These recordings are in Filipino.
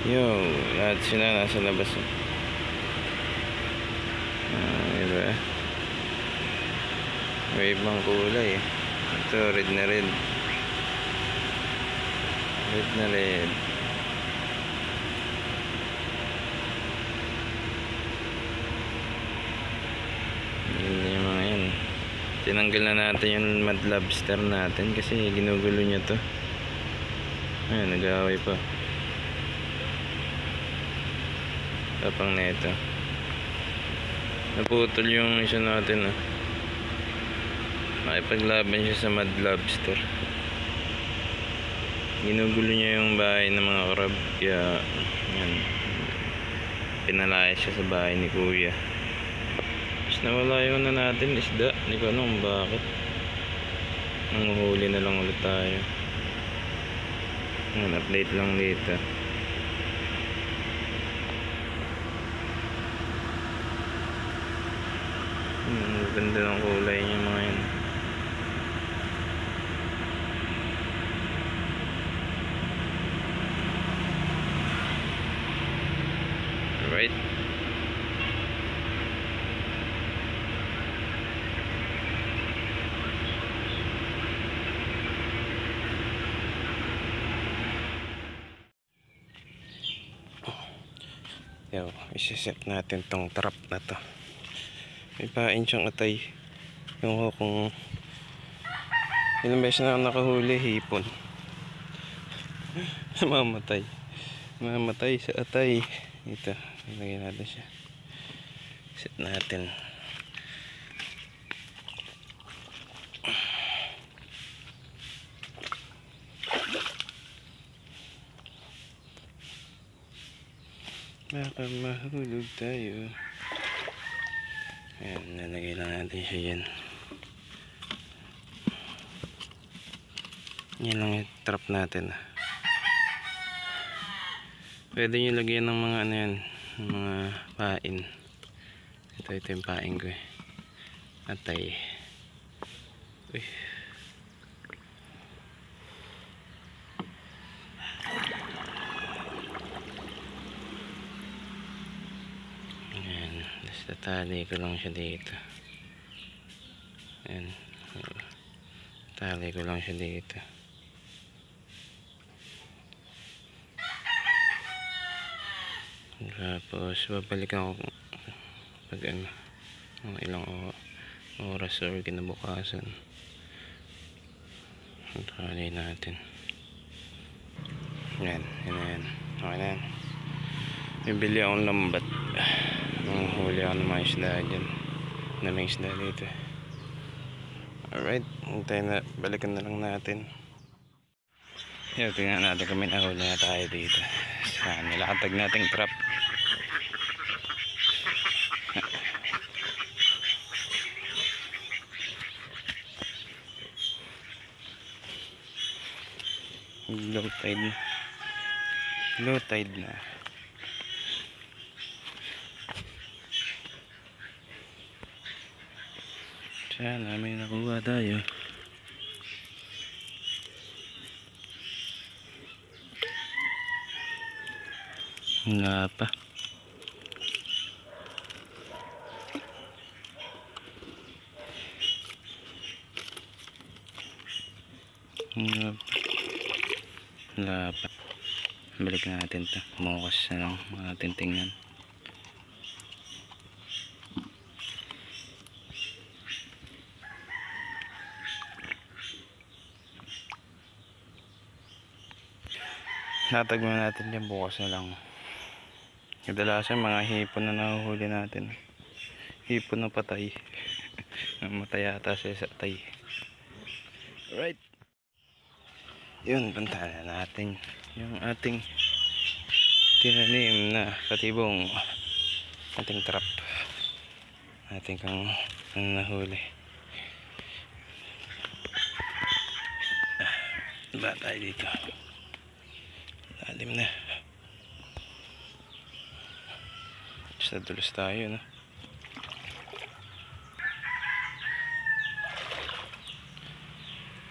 Yo, lahat sila nasa labas. Diba? May ibang kulay eh. Ito, red na red. Red na red. Yun yung mga yan. Tinanggal na natin yung mud lobster natin kasi ginugulo niya to. Ayan, nag-aaway pa. Tapang na ito. Naputol yung isa natin ah. Makipaglaban siya sa mud lobster. Ginugulo niya yung bahay ng mga crab. Kaya yan, pinalaya siya sa bahay ni kuya. Tapos nawala yung na natin isda. Hindi ko alam bakit. Nanguhuli na lang ulit tayo. Yan, update lang dito. Ganda ng kulay niya mga yan. Alright. Yo, isi-set natin tong trap na to. May pain siyang atay. Yung ko kung ilang beses na ako nakahuli, hipon. Mamatay. Mamatay sa atay. Ito, ilagay natin siya. Set natin. Baka mahulog tayo. Ayan, nalagay lang natin siya yan. Yan lang yung trap natin. Pwede nyo lagyan ng mga ano yan, mga pain. Ito yung pain ko eh. Atay. Uy. Ayan, basta tali ko lang siya dito. Ayan. Tali ko lang siya dito. Tapos babalikan ako pag ano, ilang oras or kinabukasan. Tali natin. Yan, yan. Okay na yan. Bibili akong lambat. Huli ako ng mga isda dyan. Naming isda dito. Alright, hintayin na, balikan na lang natin. Yan, tingnan natin kung may nahuli na tayo dito. Saan nilakatag nating trap. Low tide. Low tide na. Sana may nakuha tayo. Wala pa. Wala pa. Balik natin ito. Bukas na lang natin tingnan. Natag mo natin yan, bukas na lang. Kadalasan mga hipon na nahuhuli natin. Hipon na patay. Namatay yata siya sa atay. Alright. Yun, puntahan na natin yung ating tinanim na katibong ating trap. Ating kang nahuli. Ba tayo dito? Lalim na. Basta dulos tayo, no?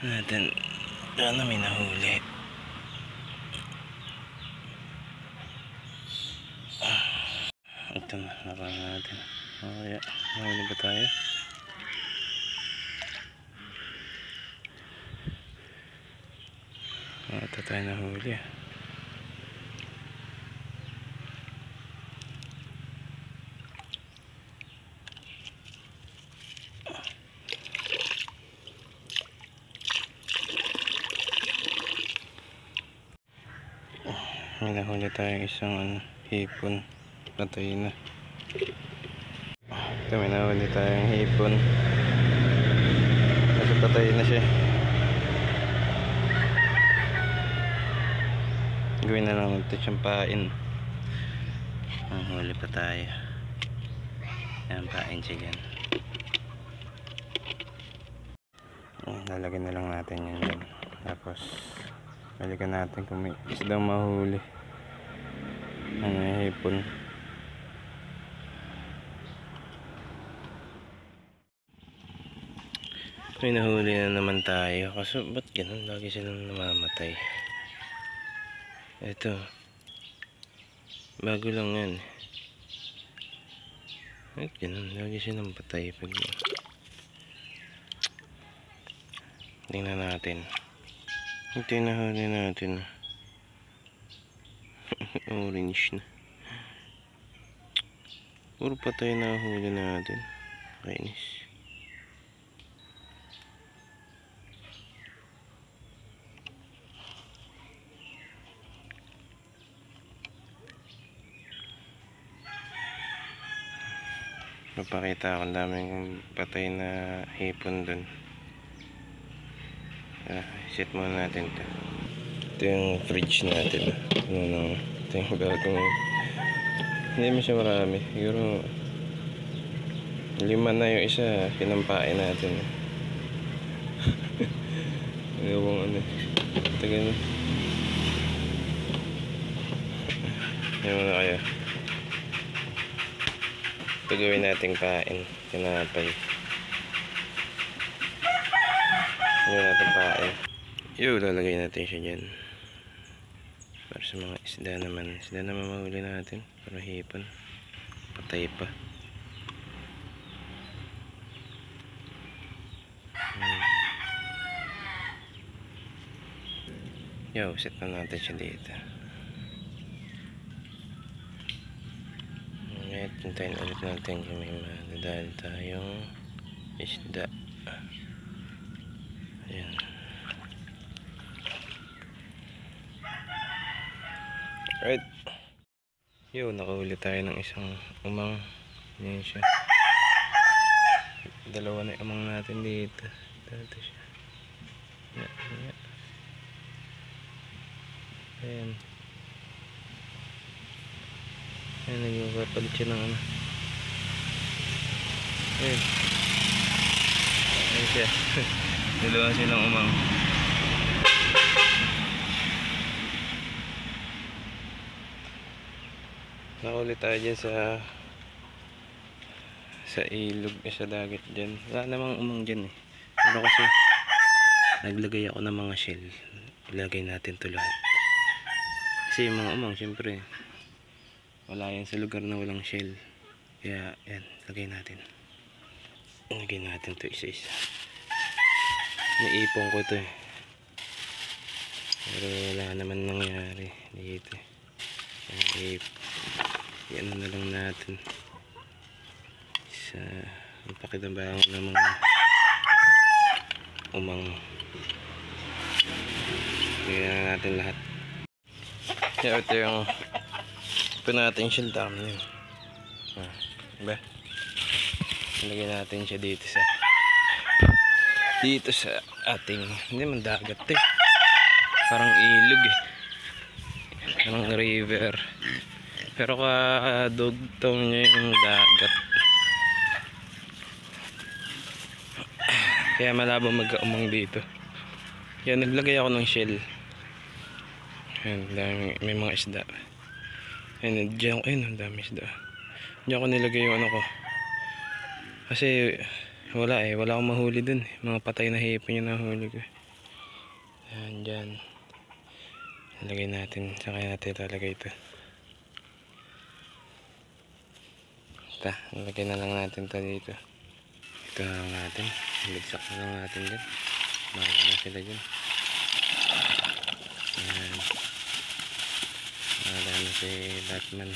Natin, sana may nahuli. Ito na, nakuha natin. Okay, nahuli ba tayo? Ito tayo nahuli. May nahuli tayong isang hipon. Patay na. Ito, may nahuli tayong hipon. Kasi patay na siya. Gawin na lang ito siyang pain. Huli pa tayo. Yan, pain siya dyan. Lalagyan na lang natin yan dyan. Tapos balikan natin kung may isdang mahuli. Hipon. May nahuli na naman tayo. Kaso ba't ganun? Lagi silang namamatay. Ito, bago lang yan. Ba't ganun? Lagi silang patay pag tingnan natin. Ito yung nahuli natin. Orange na. Puro patay na huli natin. Kainis. Papakita ako, daming patay na hipon dun. Set muna natin ito. Ito yung fridge natin. Ito yung bagong, hindi mo siya marami. Siguro 5 na yung isa, pinampain natin. Ewan ano. Tagal na. Ewan na kayo. Ito gawin nating pain. Tinapay. Gawin natin pain. Lalagay natin siya dyan. Para sa mga isda naman. Isda naman mahuli natin. Para hipon. Patay pa. Set na natin siya dito. Ngayon, puntayin ulit natin kung may madadali tayong isda. Ayan. Alright. Nakahuli tayo ng isang umang. Ayan siya. Dalawa na umang natin dito. Dito siya. Ayan. Ayan. Ayan, nagpapalit siya ng ano. Ayan. Ayan siya. Dalawa silang umang. Nakahuli tayo dyan sa ilog, sa dagat dyan. Wala namang umang dyan eh. Pero kasi naglagay ako ng mga shell. Ilagay natin ito lahat. Kasi yung mga umang syempre wala yan sa lugar na walang shell. Kaya yan, lagay natin. Lagay natin ito isa-isa. Naipon ko ito eh. Pero wala naman nangyari dito. Yan na lang natin. Sa pakinabangan ng mga umang. Lagyan na natin lahat. Kaya ito yung natin shell, dami yun. Diba? Lagyan natin siya dito sa ating, hindi man dagat eh, parang ilog eh, parang river, pero kadugtong niya yung dagat, kaya malabo mag-umang dito. Kaya naglagay ako ng shell. Ayan, may mga isda. Ayan, dyan, ayun, ang dami isda. Diyan ko nilagay yung ano ko. Kasi wala akong mahuli dun. Mga patay na hipon yung nahuli ko. Ayan, dyan. Ilagay natin. Saka natin ilalagay ito. Ito, nalagay na lang natin to dito. Ito na lang natin. Bigsak na lang natin dyan. Bahala na sila dyan. Ayan. Bahala na si Batman.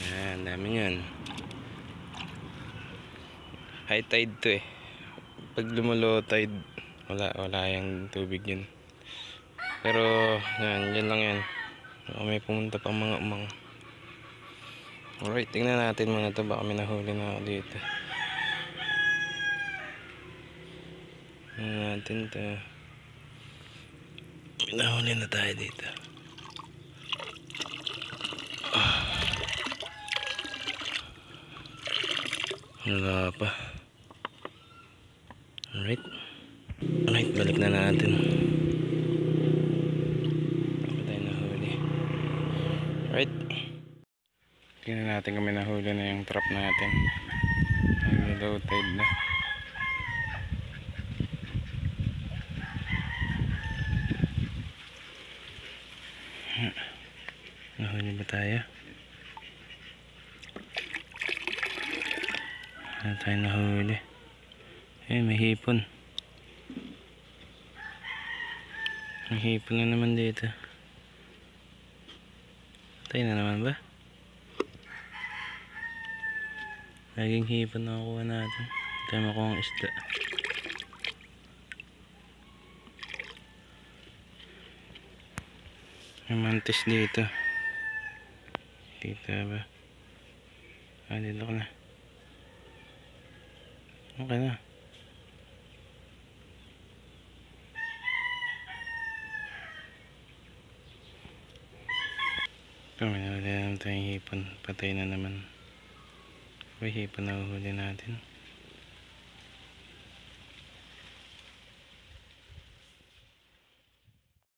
Ayan, dami yan. High tide to eh. Pag lumulo tide, wala yung tubig yun. Pero, yan lang yan. May pumunta pang mga umang. Alright, tingnan natin mga to. Baka may nahuli na ako dito. Tingnan natin to. May nahuli na tayo dito. Wala pa. Alright. Alright, balik na natin. Baka tayo nahuli. Alright. Tingnan natin kung may nahuli na yung trap natin. Ay, low tide na. Nahuli ba tayo? Ano tayo nahuli? Eh, may hipon. May hipon na naman dito. Tayo na naman ba? Laging hipon na nakuha natin. Tayo makuha ang isda. May mantis dito. Dito ba? Ah, dito ka na. Okay na. Ito, may nahuli naman tayong hipon. Patay na naman. May hipon na uhuli natin.